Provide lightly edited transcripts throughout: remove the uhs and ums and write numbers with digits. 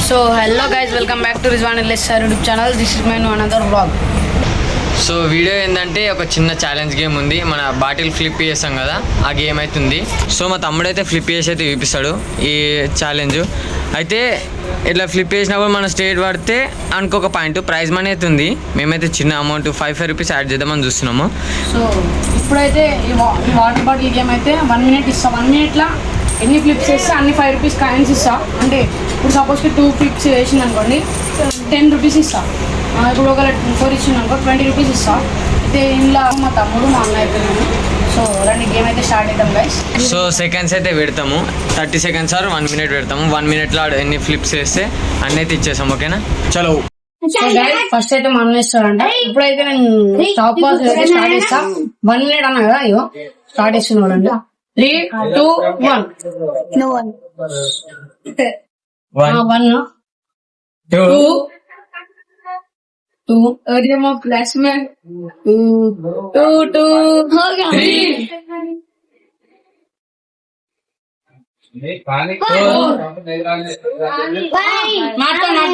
So hello guys, welcome back to Rizwan Lessar YouTube channel. This is my another vlog. So video ఏంటంటే ఒక చిన్న challenge game ఉంది. మన bottle flip చేసాం కదా, ఆ గేమ్ అయితే ఉంది. సో మా తమ్ముడైతే ఫ్లిప్ చేసి అయితే చూపిస్తాడు ఈ ఛాలెంజ్. అయితే ఇట్లా ఫ్లిప్ చేసినప్పుడు మనం స్టేట్ పడితే అనుకోక పాయింట్ ప్రైజ్ మనీ అయితే ఉంది. మేమైతే చిన్న అమౌంట్ 5 రూపీస్ యాడ్ చేద్దామని చూస్తున్నాము. సో ఇప్పుడైతే ఈ వాటర్ బాటిల్ గేమ్ అయితే 1 minute ఇస్తా. 1 minuteలో ఎన్ని ఫ్లిప్స్ వేస్తే అన్ని 5 రూపీస్ కాయిన్స్ ఇస్తా. అంటే ఇప్పుడు సపోజ్కి 2 ఫ్లిప్స్ వేసింది అనుకోండి 10 రూపీస్ ఇస్తా. ఇప్పుడు ఒక 4 ఇచ్చింది అనుకో 20 రూపీస్ ఇస్తా. అయితే ఇంట్లో మా తమ్ముడు మా అన్న అయిపోయినాను. సో రండి గేమ్ అయితే స్టార్ట్ అవుతాం గైస్. సో సెకండ్స్ అయితే పెడతాము, 30 seconds ఆర్ 1 minute పెడతాము. 1 minuteలో ఎన్ని ఫ్లిప్స్ వేస్తే అన్నీ అయితే ఇచ్చేసాం. ఓకేనా, చలో. ఫస్ట్ అయితే మా అన్న ఇస్తాడంట. ఇప్పుడైతే నేను స్టాప్ వాచ్ అయితే స్టార్ట్ చేస్తా. 1 minute అన్నా కదా, అయ్యో స్టార్ట్ చేస్తున్నాడు అండి. 3, 2, 1. 1 2 2 अरे मो फ्लैश में 2 2 हो गया 3 मारता 4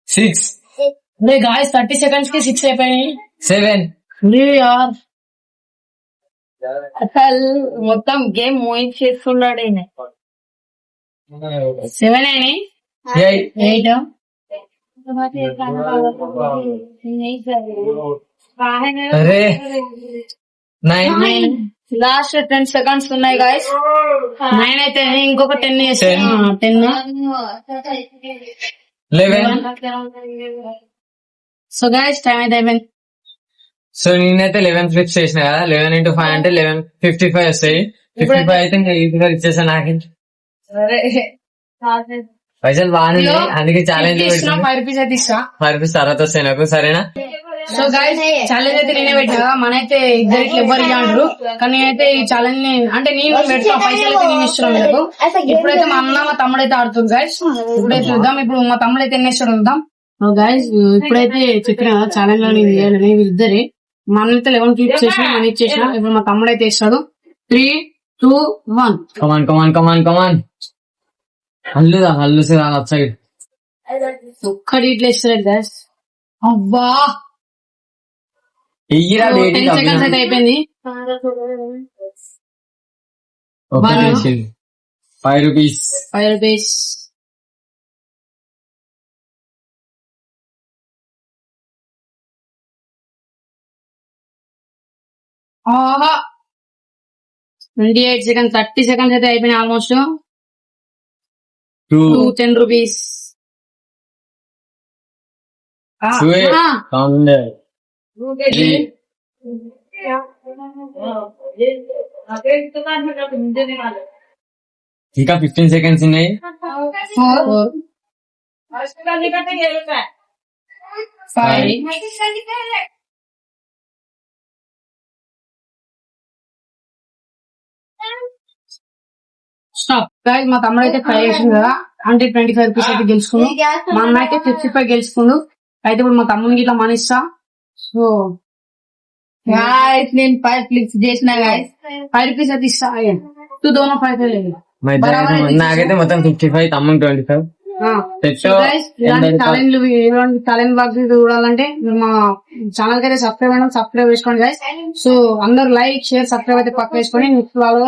6 नहीं गाइस 30 seconds के 6 అయిపోయాయి. 7 यार అసలు మొత్తం గేమ్ మూవ్ చేస్తున్నాడు ఈయన. 7 అయినాయి. 8 అరే 9 లాస్ట్ 10 seconds ఉన్నాయి గాయస్. 9 అయితే ఇంకొక 10 చేస్తాను. 10 11. సో గాయస్ టైం అయితే అయిపోయింది. సో నేనైతే 11 ఫ్లిప్స్ చేసిన కదా. 11 into 5 అంటే 55 వస్తాయి. 55 అయితే ఇంకా ఈజీగా ఇచ్చేసాను. నాకే పైసలు బాగానే ఉన్నాయి, అందుకే ఛాలెంజ్ 5 రూపీస్ అయితే ఇస్తా. 5 రూపీస్ తర్వాత వస్తాయి నాకు, సరేనా? సో గైస్ ఛాలెంజ్ అయితే నేనే పెట్టినా. మనైతే ఇద్దరికి ఎవరు అంటారు, కానీ అయితే ఈ ఛాలెంజ్ ని అంటే నేను పెడతా. పైసలు అయితే నేను ఇస్తున్నాను మీకు. ఇప్పుడైతే మా అన్న మా తమ్ముడు అయితే ఆడుతుంది గైస్. ఇప్పుడైతే చూద్దాం. ఇప్పుడు మా తమ్ముడు అయితే ఎన్ని ఇస్తాడు చూద్దాం. గైస్ ఇప్పుడైతే చెప్పిన ఛాలెంజ్ లో నేను చేయాలని వీళ్ళిద్దరే. మా అన్న అయితే 11 ఫ్లిప్స్ చేసిన, మనం ఇచ్చేసిన. ఇప్పుడు మా తమ్ముడు అయితే ఇస్తాడు. 3, 2, 1. కమాన్ హల్లు సైడ్ ఒక్కటి ఇట్లా ఇస్తాడు గైస్. అవ్వా 10 seconds అయితే అయిపోయింది. 5 రూపీస్ 5 రూపీస్ ఆహా 28 seconds 30 seconds అయితే అయిపోయినాయి ఆల్మోస్ట్. 2 10 రూపీస్ 3 ఇంకా 15 seconds ఉన్నాయి. 4 5 స్టాప్. మా తమ్ముడు అయితే 5 వేసింది కదా, అంటే 25 రూపీస్ అయితే గెలుచుకుండు. మా అన్న అయితే 55 గెలుచుకుండు. అయితే ఇప్పుడు మా తమ్మునికి ఇట్లా మనిస్తా. సో గాయ్స్ నేను 5 ఫ్లిప్స్ చేసిన గాయ్స్. 5 రూపీస్ అయితే ఇస్తా. 2 दोनों 5 నాకైతే మొత్తం 55, తమ్ముడు 25. ఛాలెంజ్ బాక్స్ చూడాలంటే మీరు మా ఛానల్ కి అయితే సబ్స్క్రైబ్ చేసుకోండి గైస్. సో అందరు లైక్ షేర్ సబ్స్క్రైబ్ అయితే పక్క వేసుకొని నెక్స్ట్ వాళ్ళు